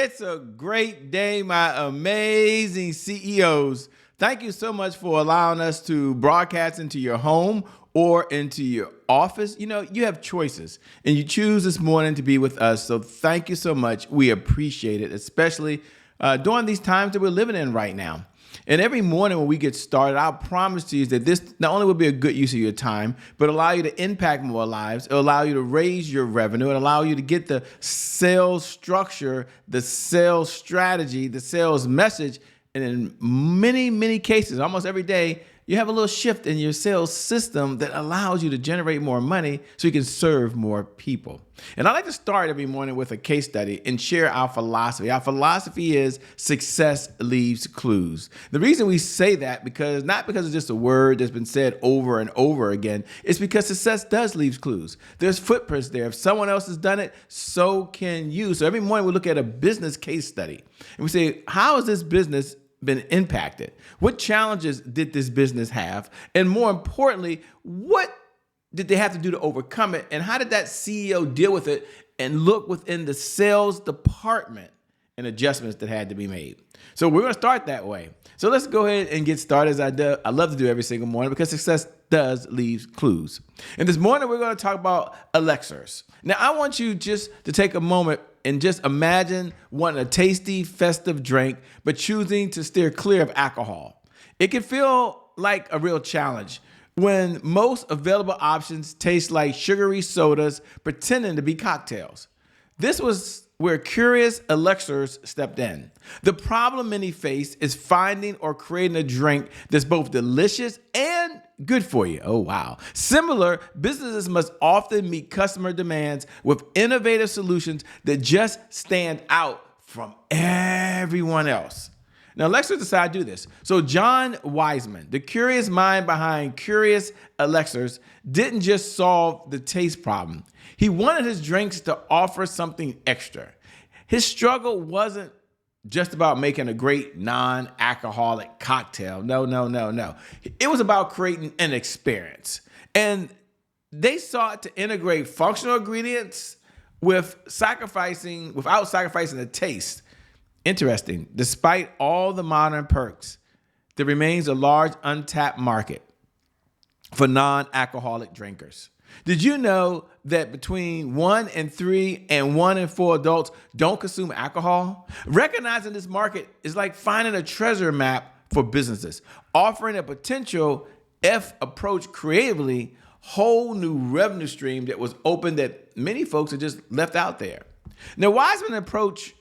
It's a great day, my amazing CEOs. Thank you so much for allowing us to broadcast into your home or into your office. You know, you have choices and you choose this morning to be with us. So thank you so much. We appreciate it, especially during these times that we're living in right now. And every morning when we get started, I'll promise to you that this not only will be a good use of your time, but allow you to impact more lives. It'll allow you to raise your revenue and allow you to get the sales structure, the sales strategy, the sales message. And in many, many cases, almost every day, you have a little shift in your sales system that allows you to generate more money so you can serve more people. And I like to start every morning with a case study and share our philosophy. Our philosophy is success leaves clues. The reason we say that, not because it's just a word that's been said over and over again, it's because success does leave clues. There's footprints there. If someone else has done it, so can you. So every morning we look at a business case study and we say, how has this business been impacted? What challenges did this business have? And more importantly, what did they have to do to overcome it? And how did that CEO deal with it and look within the sales department and adjustments that had to be made? So we're going to start that way. So let's go ahead and get started as I do. I love to do every single morning because success does leave clues. And this morning we're going to talk about Elixirs. Now I want you just to take a moment and just imagine wanting a tasty, festive drink, but choosing to steer clear of alcohol. It can feel like a real challenge when most available options taste like sugary sodas pretending to be cocktails. This was where curious Elixirs stepped in. The problem many face is finding or creating a drink that's both delicious and good for you. Oh, wow. Similar, businesses must often meet customer demands with innovative solutions that just stand out from everyone else. Now, Elixirs decided to do this. So John Wiseman, the curious mind behind Curious Elixirs, didn't just solve the taste problem. He wanted his drinks to offer something extra. His struggle wasn't just about making a great non-alcoholic cocktail. No. It was about creating an experience. And they sought to integrate functional ingredients without sacrificing the taste. Interesting, despite all the modern perks, there remains a large untapped market for non-alcoholic drinkers. Did you know that between 1 in 3 and 1 in 4 adults don't consume alcohol? Recognizing this market is like finding a treasure map for businesses, offering a potential, if approached creatively, whole new revenue stream that was open that many folks have just left out there. Now, Wiseman's approach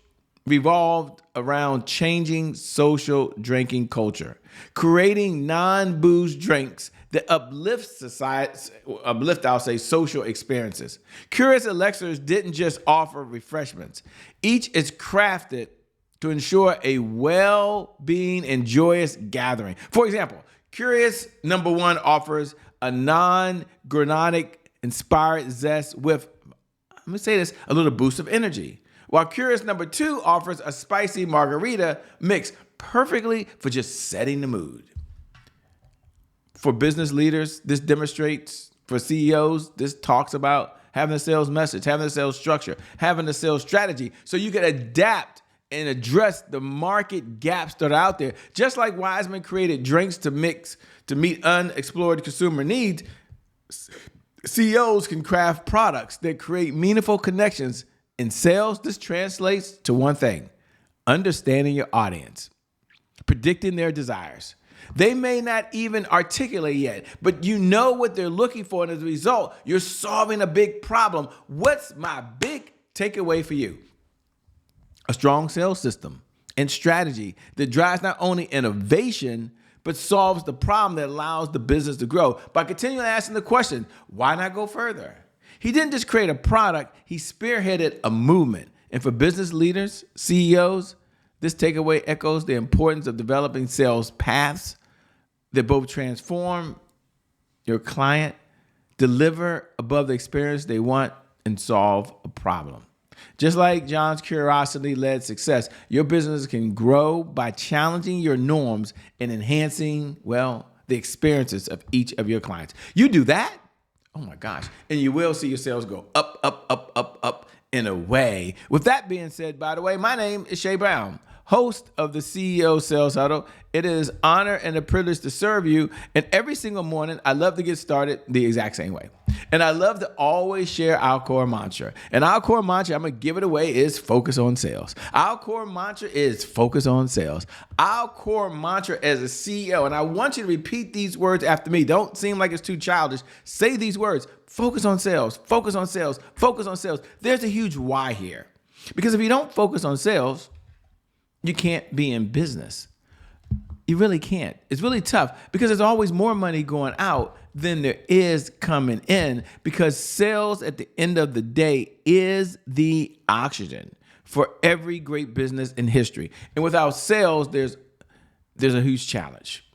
revolved around changing social drinking culture, creating non-booze drinks that uplift social experiences. Curious Elixirs didn't just offer refreshments. Each is crafted to ensure a well-being and joyous gathering. For example, Curious number 1 offers a non-granodic inspired zest with, let me say this, a little boost of energy. While Curious number 2 offers a spicy margarita mix perfectly for just setting the mood. For business leaders, this demonstrates, for CEOs, this talks about having a sales message, having a sales structure, having a sales strategy so you can adapt and address the market gaps that are out there. Just like Wiseman created drinks to meet unexplored consumer needs, CEOs can craft products that create meaningful connections. In sales, this translates to one thing: understanding your audience, predicting their desires. They may not even articulate yet, but you know what they're looking for, and as a result, you're solving a big problem. What's my big takeaway for you? A strong sales system and strategy that drives not only innovation, but solves the problem that allows the business to grow by continually asking the question, why not go further? He didn't just create a product, he spearheaded a movement. And for business leaders, CEOs, this takeaway echoes the importance of developing sales paths that both transform your client, deliver above the experience they want, and solve a problem. Just like John's curiosity-led success, your business can grow by challenging your norms and enhancing, the experiences of each of your clients. You do that, oh my gosh, and you will see your sales go up, in a way. With that being said, by the way, my name is Shay Brown, host of the CEO Sales Huddle. It is an honor and a privilege to serve you. And every single morning, I love to get started the exact same way. And I love to always share our core mantra. And our core mantra, I'm going to give it away, is focus on sales. Our core mantra is focus on sales. Our core mantra as a CEO, and I want you to repeat these words after me. Don't seem like it's too childish. Say these words: focus on sales, focus on sales, focus on sales. There's a huge why here. Because if you don't focus on sales, you can't be in business. You really can't. It's really tough because there's always more money going out than there is coming in, because sales at the end of the day is the oxygen for every great business in history. And without sales, there's a huge challenge.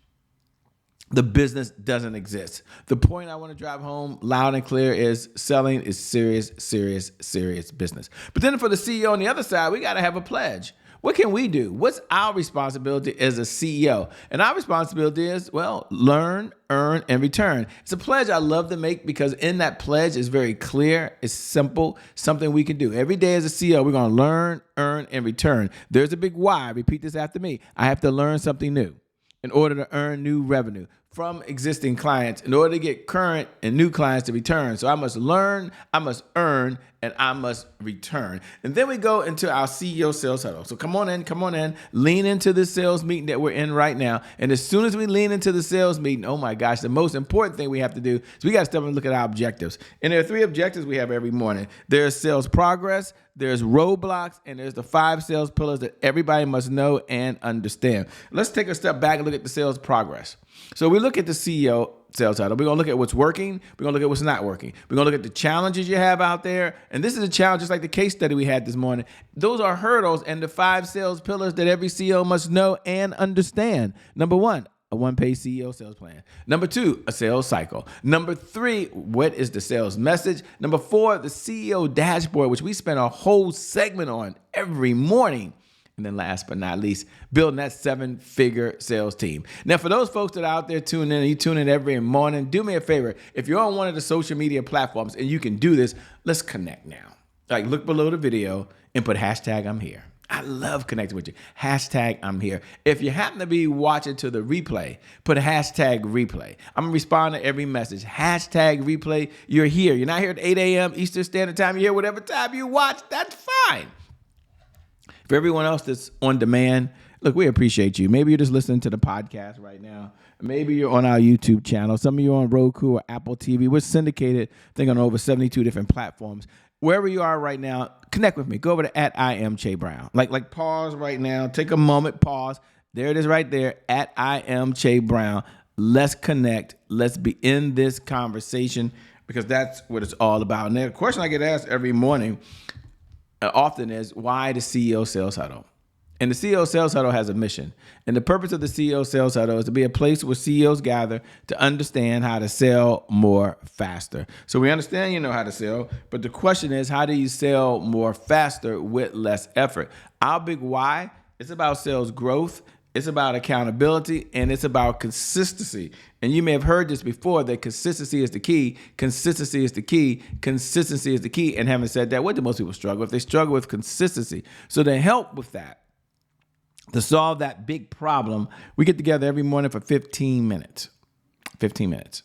The business doesn't exist. The point I want to drive home loud and clear is selling is serious, serious, serious business. But then for the CEO on the other side, we got to have a pledge. What can we do? What's our responsibility as a CEO? And our responsibility is, well, learn, earn, and return. It's a pledge I love to make because in that pledge is very clear, it's simple, something we can do. Every day as a CEO, we're going to learn, earn, and return. There's a big why. Repeat this after me. I have to learn something new in order to earn new revenue from existing clients, in order to get current and new clients to return. So I must learn, I must earn, and I must return. And then we go into our CEO Sales Huddle. So come on in, lean into the sales meeting that we're in right now. And as soon as we lean into the sales meeting, oh my gosh, the most important thing we have to do is we got to step and look at our objectives. And there are 3 objectives we have every morning. There's sales progress, there's roadblocks, and there's the 5 sales pillars that everybody must know and understand. Let's take a step back and look at the sales progress. So we look at the CEO Sales Huddle. We're going to look at what's working. We're going to look at what's not working. We're going to look at the challenges you have out there. And this is a challenge, just like the case study we had this morning. Those are hurdles and the 5 sales pillars that every CEO must know and understand. Number 1, a one-page CEO sales plan. Number 2, a sales cycle. Number 3, what is the sales message? Number 4, the CEO dashboard, which we spend a whole segment on every morning. And then last but not least, building that 7-figure sales team. Now, for those folks that are out there tuning in, and you tune in every morning, do me a favor. If you're on one of the social media platforms and you can do this, let's connect now. Like, look below the video and put hashtag I'm here. I love connecting with you. Hashtag I'm here. If you happen to be watching to the replay, put a hashtag replay. I'm going to respond to every message. Hashtag replay. You're here. You're not here at 8 a.m. Eastern Standard Time. You're here whatever time you watch. That's fine. For everyone else that's on demand, look, we appreciate you. Maybe you're just listening to the podcast right now. Maybe you're on our YouTube channel. Some of you are on Roku or Apple TV. We're syndicated, I think, on over 72 different platforms. Wherever you are right now, connect with me. Go over to @IamChayBrown. Like pause right now. Take a moment, pause. There it is right there, @IamChayBrown. Let's connect. Let's be in this conversation because that's what it's all about. And the question I get asked every morning often is, why the CEO Sales Huddle? And the CEO Sales Huddle has a mission. And the purpose of the CEO Sales Huddle is to be a place where CEOs gather to understand how to sell more faster. So we understand you know how to sell, but the question is, how do you sell more faster with less effort? Our big why is about sales growth. It's about accountability, and it's about consistency. And you may have heard this before, that consistency is the key. Consistency is the key. Consistency is the key. And having said that, what do most people struggle with? They struggle with consistency. So to help with that, to solve that big problem, we get together every morning for 15 minutes. 15 minutes.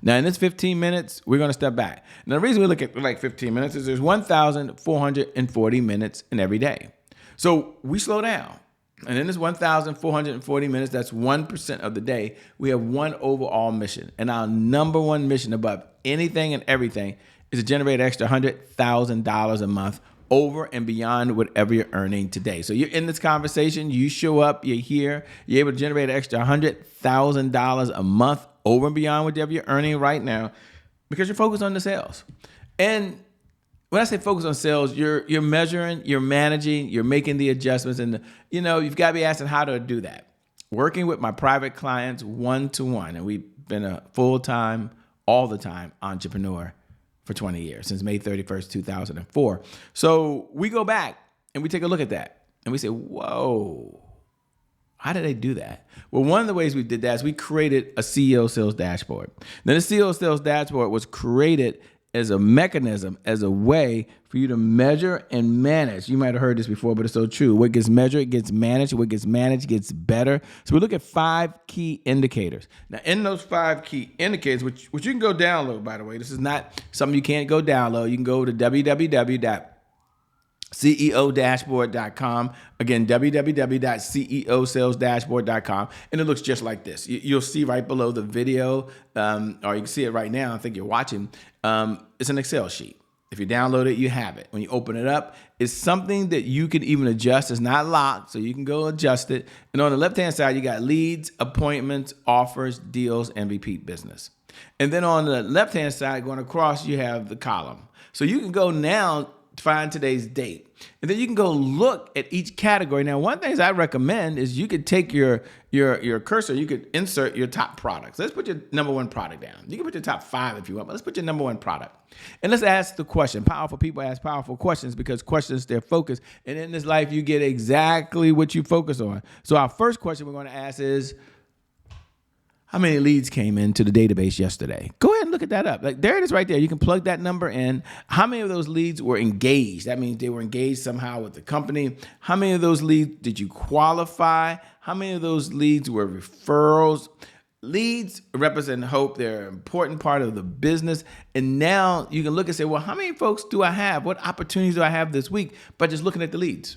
Now, in this 15 minutes, we're going to step back. Now, the reason we look at like 15 minutes is there's 1,440 minutes in every day. So we slow down. And in this 1,440 minutes, that's 1% of the day, we have one overall mission. And our number one mission above anything and everything is to generate an extra $100,000 a month over and beyond whatever you're earning today. So you're in this conversation, you show up, you're here, you're able to generate an extra $100,000 a month over and beyond whatever you're earning right now because you're focused on the sales. And when I say focus on sales, you're measuring, you're managing, you're making the adjustments, and you've got to be asking how to do that. Working with my private clients one-to-one, and we've been a full-time, all the time entrepreneur for 20 years, since May 31st, 2004. So we go back and we take a look at that and we say, whoa, how did they do that? Well, one of the ways we did that is we created a CEO sales dashboard. Then the CEO sales dashboard was created as a mechanism, as a way for you to measure and manage. You might have heard this before, but it's so true. What gets measured gets managed. What gets managed gets better. So we look at 5 key indicators. Now, in those 5 key indicators, which you can go download, by the way, this is not something you can't go download. You can go to www.ceodashboard.com. Again, www.ceosalesdashboard.com. And it looks just like this. You'll see right below the video, or you can see it right now. I think you're watching. It's an Excel sheet. If you download it, you have it. When you open it up, it's something that you can even adjust. It's not locked, so you can go adjust it. And on the left-hand side, you got leads, appointments, offers, deals, and repeat business. And then on the left-hand side, going across, you have the column. So you can go now find today's date. And then you can go look at each category. Now, one of the things I recommend is you could take your cursor, you could insert your top products. Let's put your number 1 product down. You can put your top 5 if you want, but let's put your number 1 product. And let's ask the question. Powerful people ask powerful questions because questions, they're focused. And in this life, you get exactly what you focus on. So our first question we're going to ask is, how many leads came into the database yesterday? Go ahead and look at that up. Like, there it is right there. You can plug that number in. How many of those leads were engaged? That means they were engaged somehow with the company. How many of those leads did you qualify? How many of those leads were referrals? Leads represent hope. They're an important part of the business. And now you can look and say, well, how many folks do I have? What opportunities do I have this week? By just looking at the leads.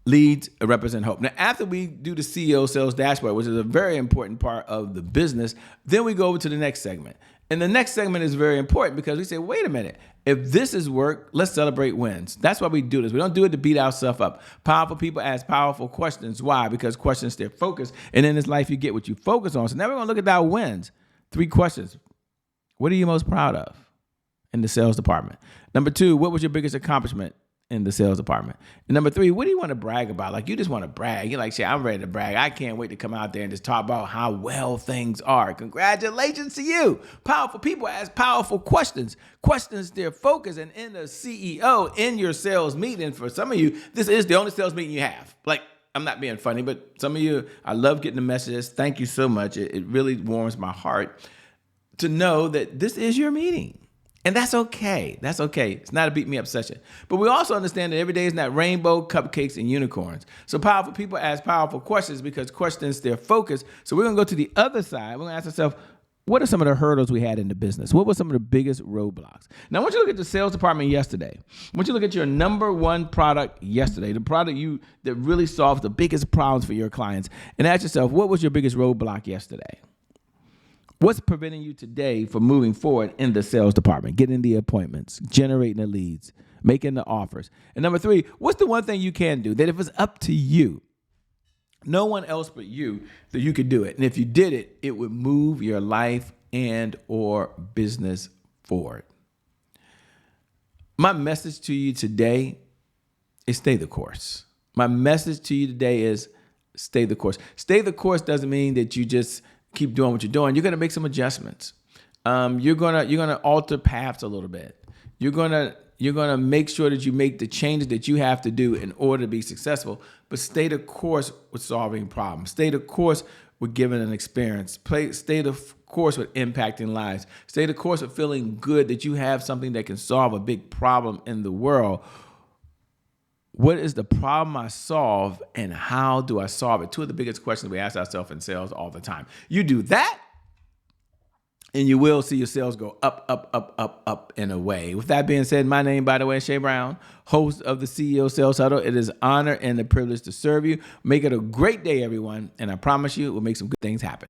Leads represent hope. Now, after we do the CEO Sales Dashboard, which is a very important part of the business, then we go over to the next segment. And the next segment is very important because we say, wait a minute, if this is work, let's celebrate wins. That's why we do this. We don't do it to beat ourselves up. Powerful people ask powerful questions. Why? Because questions, they're focused. And in this life, you get what you focus on. So now we're going to look at our wins. 3 questions. What are you most proud of in the sales department? Number 2, what was your biggest accomplishment in the sales department? And number 3, what do you want to brag about? Like, you just want to brag. You're like, shit, I'm ready to brag. I can't wait to come out there and just talk about how well things are. Congratulations to you. Powerful people ask powerful questions. Questions, they're focused. And in the CEO, in your sales meeting, for some of you, this is the only sales meeting you have. Like, I'm not being funny, but some of you, I love getting the messages. Thank you so much. It really warms my heart to know that this is your meeting. And that's okay. That's okay. It's not a beat me up session. But we also understand that every day is not rainbow, cupcakes, and unicorns. So powerful people ask powerful questions because questions, they're focused. So we're going to go to the other side. We're going to ask ourselves, what are some of the hurdles we had in the business? What were some of the biggest roadblocks? Now, I want you to look at the sales department yesterday. I want you to look at your number 1 product yesterday, the product that really solves the biggest problems for your clients, and ask yourself, what was your biggest roadblock yesterday? What's preventing you today from moving forward in the sales department, getting the appointments, generating the leads, making the offers? And number 3, what's the one thing you can do that if it's up to you, no one else but you, that you could do it? And if you did it, it would move your life and or business forward. My message to you today is stay the course. My message to you today is stay the course. Stay the course doesn't mean that you just keep doing what you're doing. You're going to make some adjustments. You're gonna alter paths a little bit. You're gonna make sure that you make the changes that you have to do in order to be successful. But stay the course with solving problems. Stay the course with giving an experience. Stay the course with impacting lives. Stay the course with feeling good that you have something that can solve a big problem in the world. What is the problem I solve, and how do I solve it? 2 of the biggest questions we ask ourselves in sales all the time. You do that, and you will see your sales go up, up, up, up, up in a way. With that being said, my name, by the way, is Shay Brown, host of the CEO Sales Huddle. It is an honor and a privilege to serve you. Make it a great day, everyone, and I promise you it will make some good things happen.